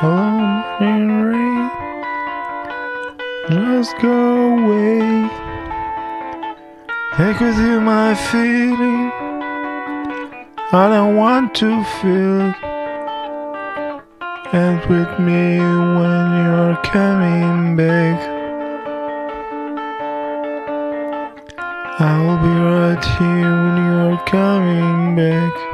Hello, morning rain. Just go away. Take with you my feeling. I don't want to feel it. And with me when you're coming back. I'll be right here when you're coming back.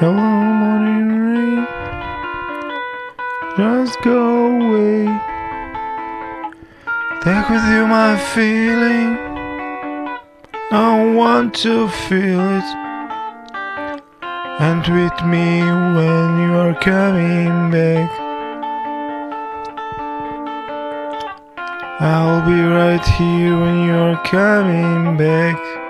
Hello, morning rain. Just go away. Take with you my feeling. I want to feel it. And with me when you are coming back. I'll be right here when you're coming back.